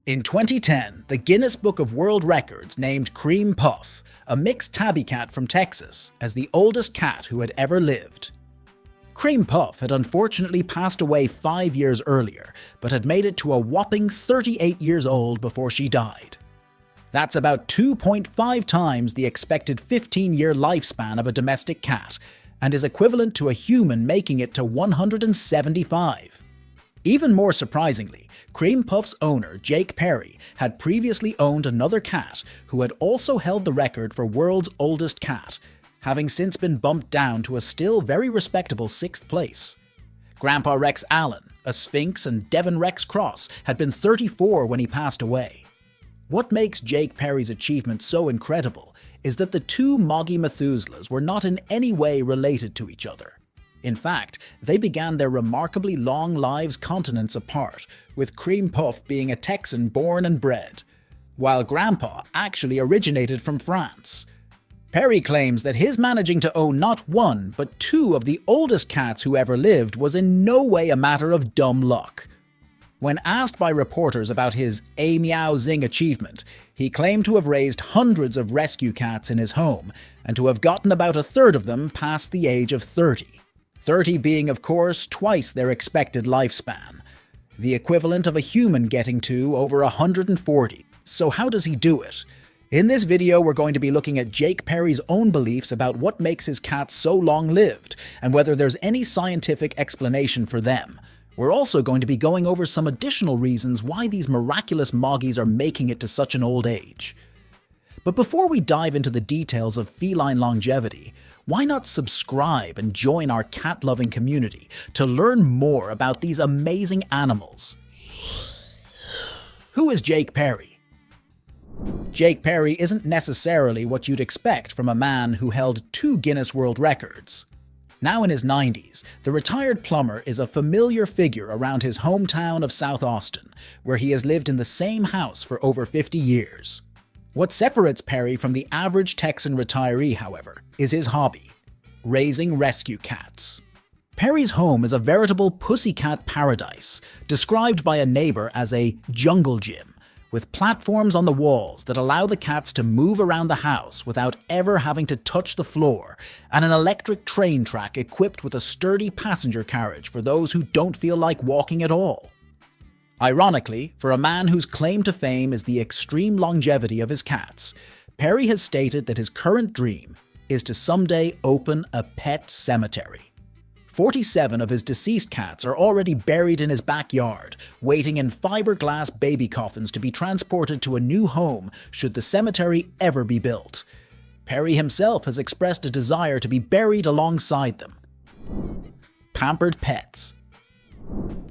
In 2010, the Guinness Book of World Records named Creme Puff, a mixed tabby cat from Texas, as the oldest cat who had ever lived. Creme Puff had unfortunately passed away 5 years earlier, but had made it to a whopping 38 years old before she died. That's about 2.5 times the expected 15-year lifespan of a domestic cat, and is equivalent to a human making it to 175. Even more surprisingly, Creme Puff's owner, Jake Perry, had previously owned another cat who had also held the record for world's oldest cat, having since been bumped down to a still very respectable 6th place. Grandpa Rex Allen, a Sphinx and Devon Rex cross, had been 34 when he passed away. What makes Jake Perry's achievement so incredible is that the two Moggy Methuselahs were not in any way related to each other. In fact, they began their remarkably long lives continents apart, with Creme Puff being a Texan born and bred, while Grandpa actually originated from France. Perry claims that his managing to own not one, but two of the oldest cats who ever lived was in no way a matter of dumb luck. When asked by reporters about his meow zing achievement, he claimed to have raised hundreds of rescue cats in his home, and to have gotten about a third of them past the age of 30. 30 being, of course, twice their expected lifespan, the equivalent of a human getting to over 140. So how does he do it? In this video, we're going to be looking at Jake Perry's own beliefs about what makes his cats so long-lived, and whether there's any scientific explanation for them. We're also going to be going over some additional reasons why these miraculous Moggies are making it to such an old age. But before we dive into the details of feline longevity, why not subscribe and join our cat-loving community to learn more about these amazing animals? Who is Jake Perry? Jake Perry isn't necessarily what you'd expect from a man who held 2 Guinness World Records. Now in his 90s, the retired plumber is a familiar figure around his hometown of South Austin, where he has lived in the same house for over 50 years. What separates Perry from the average Texan retiree, however, is his hobby: raising rescue cats. Perry's home is a veritable pussycat paradise, described by a neighbor as a jungle gym, with platforms on the walls that allow the cats to move around the house without ever having to touch the floor, and an electric train track equipped with a sturdy passenger carriage for those who don't feel like walking at all. Ironically, for a man whose claim to fame is the extreme longevity of his cats, Perry has stated that his current dream is to someday open a pet cemetery. 47 of his deceased cats are already buried in his backyard, waiting in fiberglass baby coffins to be transported to a new home should the cemetery ever be built. Perry himself has expressed a desire to be buried alongside them. Pampered Pets.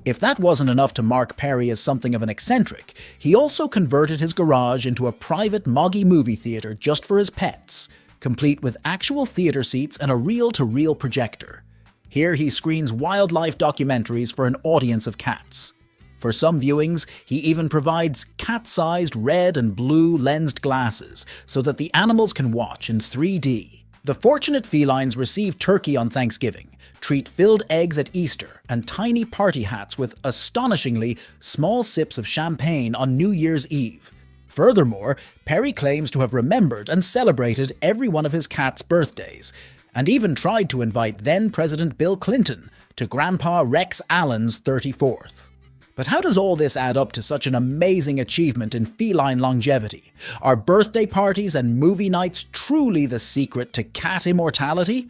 If that wasn't enough to mark Perry as something of an eccentric, he also converted his garage into a private Moggy movie theater just for his pets, complete with actual theater seats and a reel-to-reel projector. Here he screens wildlife documentaries for an audience of cats. For some viewings, he even provides cat-sized red and blue lensed glasses so that the animals can watch in 3D. The fortunate felines receive turkey on Thanksgiving, treat filled eggs at Easter, and tiny party hats with astonishingly small sips of champagne on New Year's Eve. Furthermore, Perry claims to have remembered and celebrated every one of his cats' birthdays, and even tried to invite then-President Bill Clinton to Grandpa Rex Allen's 34th. But how does all this add up to such an amazing achievement in feline longevity? Are birthday parties and movie nights truly the secret to cat immortality?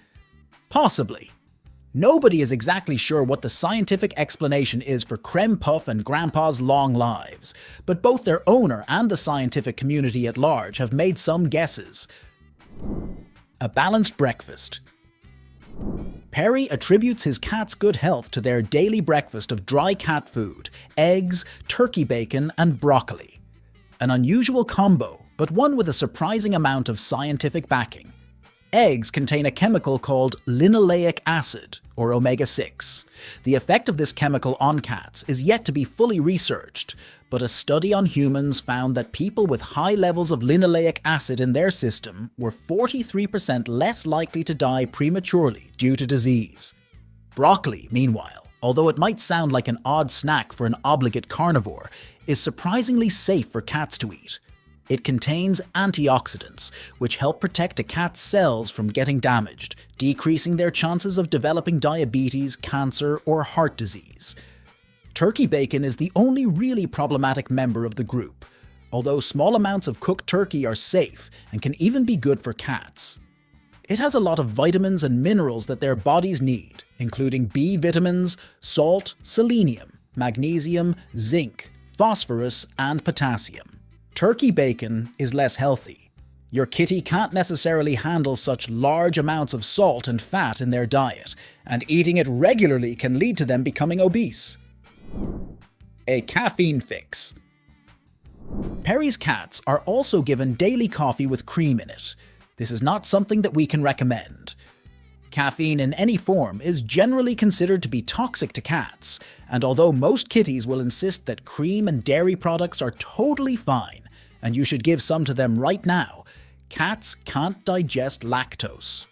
Possibly. Nobody is exactly sure what the scientific explanation is for Creme Puff and Grandpa's long lives, but both their owner and the scientific community at large have made some guesses. A balanced breakfast. Perry attributes his cats' good health to their daily breakfast of dry cat food, eggs, turkey bacon, and broccoli. An unusual combo, but one with a surprising amount of scientific backing. Eggs contain a chemical called linoleic acid, or omega-6. The effect of this chemical on cats is yet to be fully researched, but a study on humans found that people with high levels of linoleic acid in their system were 43% less likely to die prematurely due to disease. Broccoli, meanwhile, although it might sound like an odd snack for an obligate carnivore, is surprisingly safe for cats to eat. It contains antioxidants, which help protect a cat's cells from getting damaged, decreasing their chances of developing diabetes, cancer, or heart disease. Turkey bacon is the only really problematic member of the group, although small amounts of cooked turkey are safe and can even be good for cats. It has a lot of vitamins and minerals that their bodies need, including B vitamins, salt, selenium, magnesium, zinc, phosphorus, and potassium. Turkey bacon is less healthy. Your kitty can't necessarily handle such large amounts of salt and fat in their diet, and eating it regularly can lead to them becoming obese. A caffeine fix. Perry's cats are also given daily coffee with cream in it. This is not something that we can recommend. Caffeine in any form is generally considered to be toxic to cats, and although most kitties will insist that cream and dairy products are totally fine, and you should give some to them right now, cats can't digest lactose.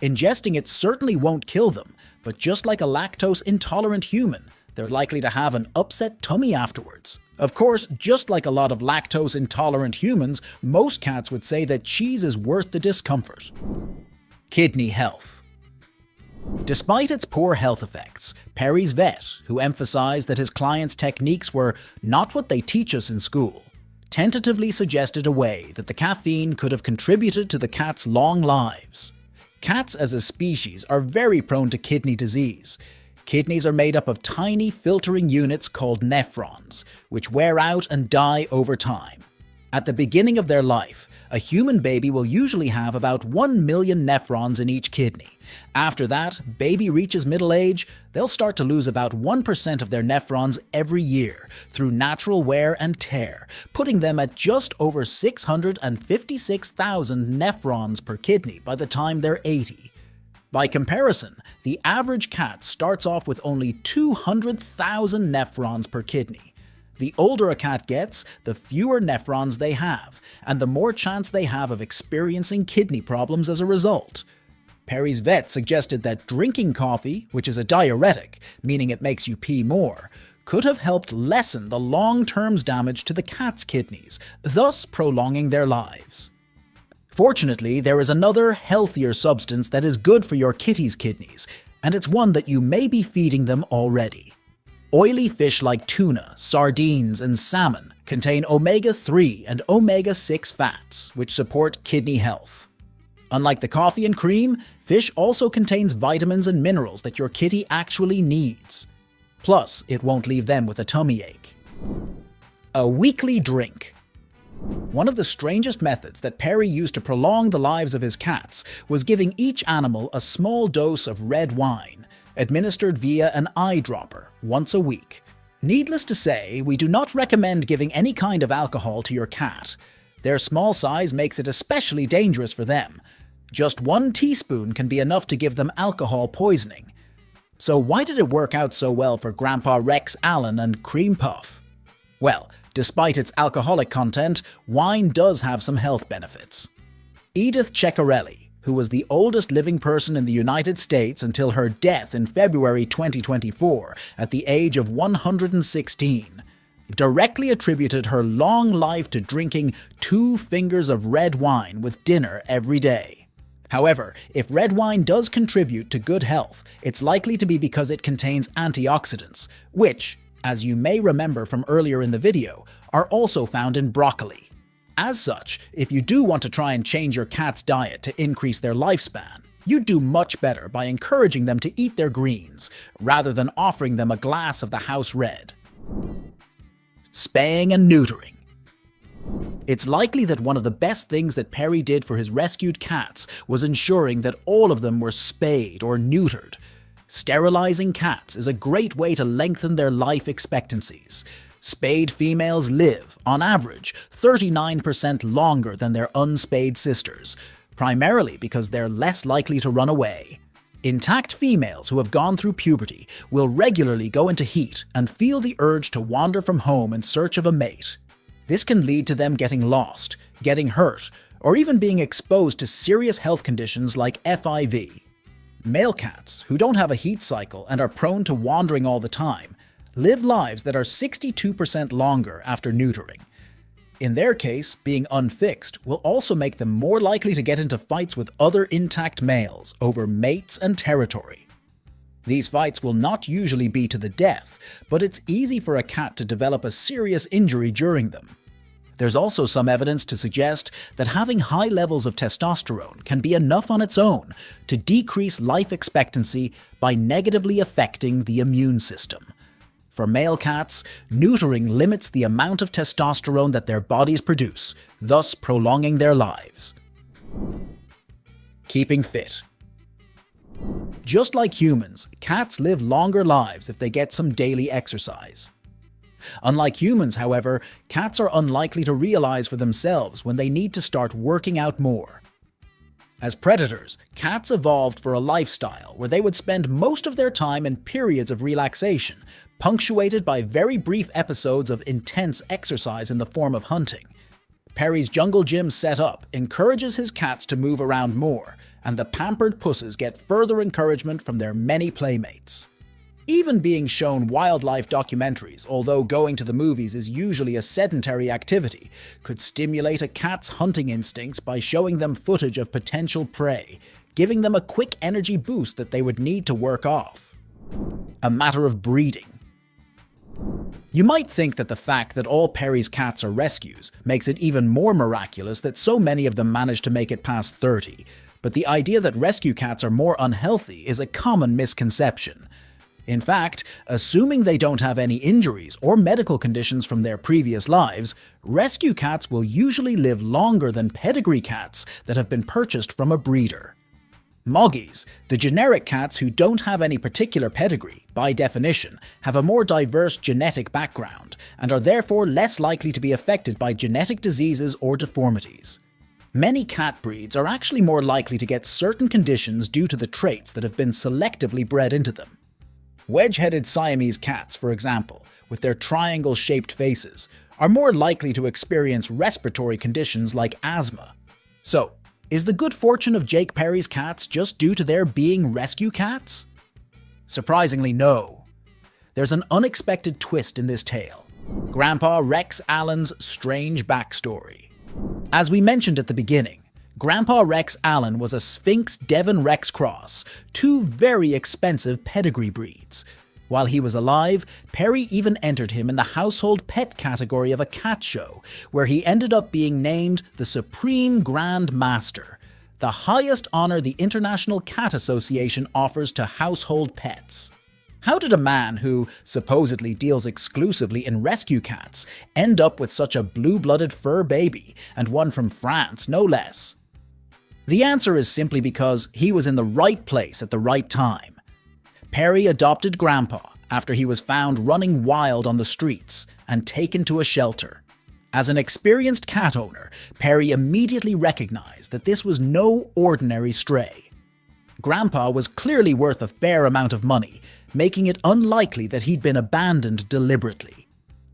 Ingesting it certainly won't kill them, but just like a lactose-intolerant human, they're likely to have an upset tummy afterwards. Of course, just like a lot of lactose-intolerant humans, most cats would say that cheese is worth the discomfort. Kidney health. Despite its poor health effects, Perry's vet, who emphasized that his clients' techniques were not what they teach us in school, tentatively suggested a way that the caffeine could have contributed to the cat's long lives. Cats as a species are very prone to kidney disease. Kidneys are made up of tiny filtering units called nephrons, which wear out and die over time. At the beginning of their life, a human baby will usually have about 1 million nephrons in each kidney. After that, baby reaches middle age, they'll start to lose about 1% of their nephrons every year through natural wear and tear, putting them at just over 656,000 nephrons per kidney by the time they're 80. By comparison, the average cat starts off with only 200,000 nephrons per kidney. The older a cat gets, the fewer nephrons they have, and the more chance they have of experiencing kidney problems as a result. Perry's vet suggested that drinking coffee, which is a diuretic, meaning it makes you pee more, could have helped lessen the long-term damage to the cat's kidneys, thus prolonging their lives. Fortunately, there is another, healthier substance that is good for your kitty's kidneys, and it's one that you may be feeding them already. Oily fish like tuna, sardines, and salmon contain omega-3 and omega-6 fats, which support kidney health. Unlike the coffee and cream, fish also contains vitamins and minerals that your kitty actually needs. Plus, it won't leave them with a tummy ache. A weekly drink. One of the strangest methods that Perry used to prolong the lives of his cats was giving each animal a small dose of red wine, administered via an eyedropper once a week. Needless to say, we do not recommend giving any kind of alcohol to your cat. Their small size makes it especially dangerous for them. Just 1 teaspoon can be enough to give them alcohol poisoning. So why did it work out so well for Grandpa Rex Allen and Creme Puff? Well, despite its alcoholic content, wine does have some health benefits. Edith Ceccarelli, who was the oldest living person in the United States until her death in February 2024 at the age of 116, directly attributed her long life to drinking 2 fingers of red wine with dinner every day. However, if red wine does contribute to good health, it's likely to be because it contains antioxidants, which, as you may remember from earlier in the video, are also found in broccoli. As such, if you do want to try and change your cat's diet to increase their lifespan, you'd do much better by encouraging them to eat their greens, rather than offering them a glass of the house red. Spaying and neutering. It's likely that one of the best things that Perry did for his rescued cats was ensuring that all of them were spayed or neutered. Sterilizing cats is a great way to lengthen their life expectancies. Spayed females live, on average, 39% longer than their unspayed sisters, primarily because they're less likely to run away. Intact females who have gone through puberty will regularly go into heat and feel the urge to wander from home in search of a mate. This can lead to them getting lost, getting hurt, or even being exposed to serious health conditions like FIV. Male cats, who don't have a heat cycle and are prone to wandering all the time, live lives that are 62% longer after neutering. In their case, being unfixed will also make them more likely to get into fights with other intact males over mates and territory. These fights will not usually be to the death, but it's easy for a cat to develop a serious injury during them. There's also some evidence to suggest that having high levels of testosterone can be enough on its own to decrease life expectancy by negatively affecting the immune system. For male cats, neutering limits the amount of testosterone that their bodies produce, thus prolonging their lives. Keeping fit. Just like humans, cats live longer lives if they get some daily exercise. Unlike humans, however, cats are unlikely to realize for themselves when they need to start working out more. As predators, cats evolved for a lifestyle where they would spend most of their time in periods of relaxation, punctuated by very brief episodes of intense exercise in the form of hunting. Perry's jungle gym setup encourages his cats to move around more, and the pampered pusses get further encouragement from their many playmates. Even being shown wildlife documentaries, although going to the movies is usually a sedentary activity, could stimulate a cat's hunting instincts by showing them footage of potential prey, giving them a quick energy boost that they would need to work off. A matter of breeding. You might think that the fact that all Perry's cats are rescues makes it even more miraculous that so many of them manage to make it past 30, but the idea that rescue cats are more unhealthy is a common misconception. In fact, assuming they don't have any injuries or medical conditions from their previous lives, rescue cats will usually live longer than pedigree cats that have been purchased from a breeder. Moggies, the generic cats who don't have any particular pedigree, by definition, have a more diverse genetic background and are therefore less likely to be affected by genetic diseases or deformities. Many cat breeds are actually more likely to get certain conditions due to the traits that have been selectively bred into them. Wedge-headed Siamese cats, for example, with their triangle-shaped faces, are more likely to experience respiratory conditions like asthma. So, is the good fortune of Jake Perry's cats just due to their being rescue cats? Surprisingly, no. There's an unexpected twist in this tale. Grandpa Rex Allen's strange backstory. As we mentioned at the beginning, Grandpa Rex Allen was a Sphinx Devon Rex cross, two very expensive pedigree breeds. While he was alive, Perry even entered him in the household pet category of a cat show, where he ended up being named the Supreme Grand Master, the highest honor the International Cat Association offers to household pets. How did a man who supposedly deals exclusively in rescue cats end up with such a blue-blooded fur baby, and one from France no less? The answer is simply because he was in the right place at the right time. Perry adopted Grandpa after he was found running wild on the streets and taken to a shelter. As an experienced cat owner, Perry immediately recognized that this was no ordinary stray. Grandpa was clearly worth a fair amount of money, making it unlikely that he'd been abandoned deliberately.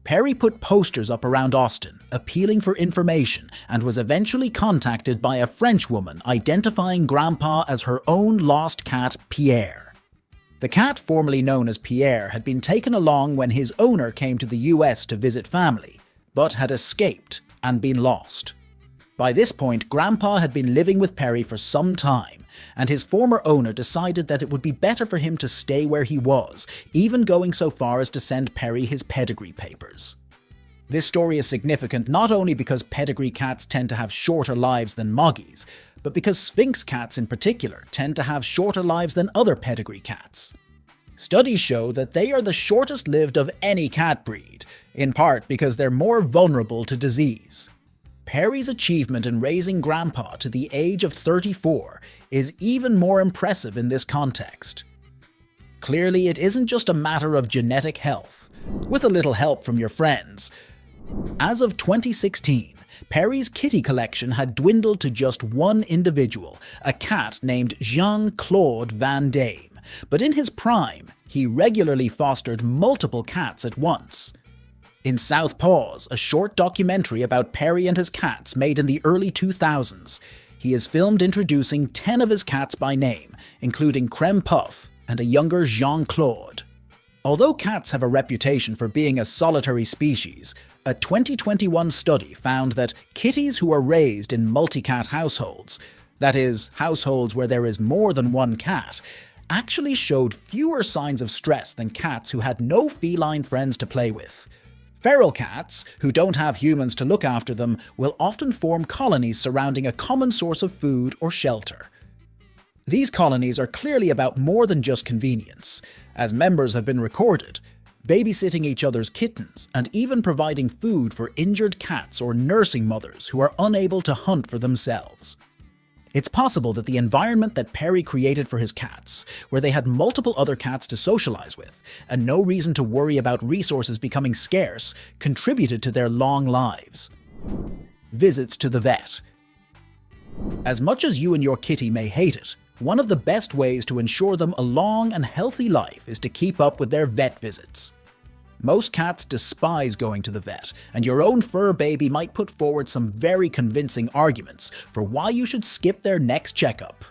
Perry put posters up around Austin, appealing for information, and was eventually contacted by a French woman identifying Grandpa as her own lost cat, Pierre. The cat, formerly known as Pierre, had been taken along when his owner came to the US to visit family, but had escaped and been lost. By this point, Grandpa had been living with Perry for some time, and his former owner decided that it would be better for him to stay where he was, even going so far as to send Perry his pedigree papers. This story is significant not only because pedigree cats tend to have shorter lives than Moggies, but because Sphinx cats in particular tend to have shorter lives than other pedigree cats. Studies show that they are the shortest lived of any cat breed, in part because they're more vulnerable to disease. Perry's achievement in raising Grandpa to the age of 34 is even more impressive in this context. Clearly, it isn't just a matter of genetic health, with a little help from your friends. As of 2016, Perry's kitty collection had dwindled to just one individual, a cat named Jean-Claude Van Damme, but in his prime, he regularly fostered multiple cats at once. In Southpaws, a short documentary about Perry and his cats made in the early 2000s, he is filmed introducing 10 of his cats by name, including Creme Puff and a younger Jean-Claude. Although cats have a reputation for being a solitary species, a 2021 study found that kitties who are raised in multi-cat households, that is, households where there is more than one cat, actually showed fewer signs of stress than cats who had no feline friends to play with. Feral cats, who don't have humans to look after them, will often form colonies surrounding a common source of food or shelter. These colonies are clearly about more than just convenience, as members have been recorded, babysitting each other's kittens and even providing food for injured cats or nursing mothers who are unable to hunt for themselves. It's possible that the environment that Perry created for his cats, where they had multiple other cats to socialize with and no reason to worry about resources becoming scarce, contributed to their long lives. Visits to the vet. As much as you and your kitty may hate it, one of the best ways to ensure them a long and healthy life is to keep up with their vet visits. Most cats despise going to the vet, and your own fur baby might put forward some very convincing arguments for why you should skip their next checkup.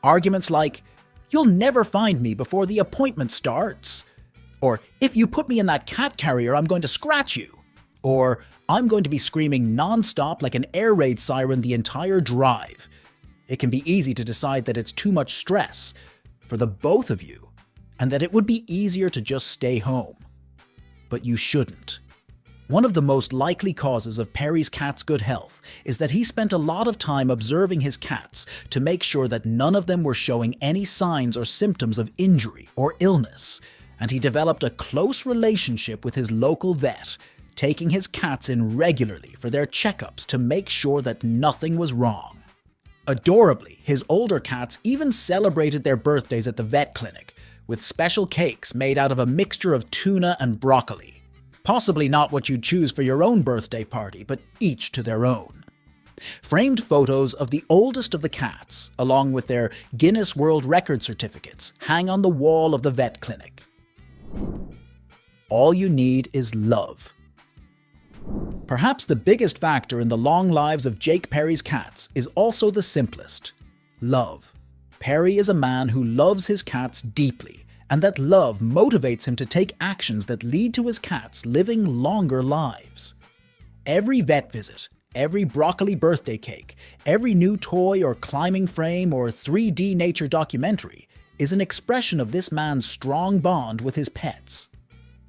Arguments like, "You'll never find me before the appointment starts," or "If you put me in that cat carrier, I'm going to scratch you," or "I'm going to be screaming non-stop like an air raid siren the entire drive." It can be easy to decide that it's too much stress for the both of you, and that it would be easier to just stay home. But you shouldn't. One of the most likely causes of Perry's cat's good health is that he spent a lot of time observing his cats to make sure that none of them were showing any signs or symptoms of injury or illness, and he developed a close relationship with his local vet, taking his cats in regularly for their checkups to make sure that nothing was wrong. Adorably, his older cats even celebrated their birthdays at the vet clinic, with special cakes made out of a mixture of tuna and broccoli. Possibly not what you'd choose for your own birthday party, but each to their own. Framed photos of the oldest of the cats, along with their Guinness World Record certificates, hang on the wall of the vet clinic. All you need is love. Perhaps the biggest factor in the long lives of Jake Perry's cats is also the simplest: love. Perry is a man who loves his cats deeply, and that love motivates him to take actions that lead to his cats living longer lives. Every vet visit, every broccoli birthday cake, every new toy or climbing frame or 3D nature documentary is an expression of this man's strong bond with his pets.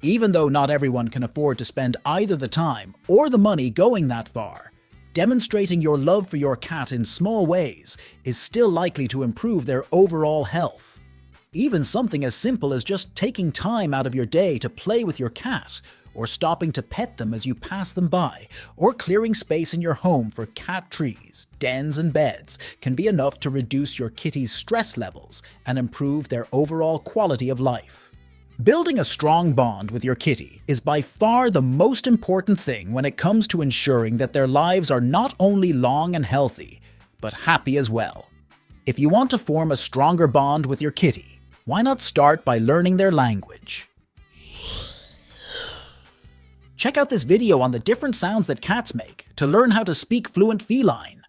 Even though not everyone can afford to spend either the time or the money going that far, demonstrating your love for your cat in small ways is still likely to improve their overall health. Even something as simple as just taking time out of your day to play with your cat, or stopping to pet them as you pass them by, or clearing space in your home for cat trees, dens, and beds can be enough to reduce your kitty's stress levels and improve their overall quality of life. Building a strong bond with your kitty is by far the most important thing when it comes to ensuring that their lives are not only long and healthy, but happy as well. If you want to form a stronger bond with your kitty, why not start by learning their language? Check out this video on the different sounds that cats make to learn how to speak fluent feline.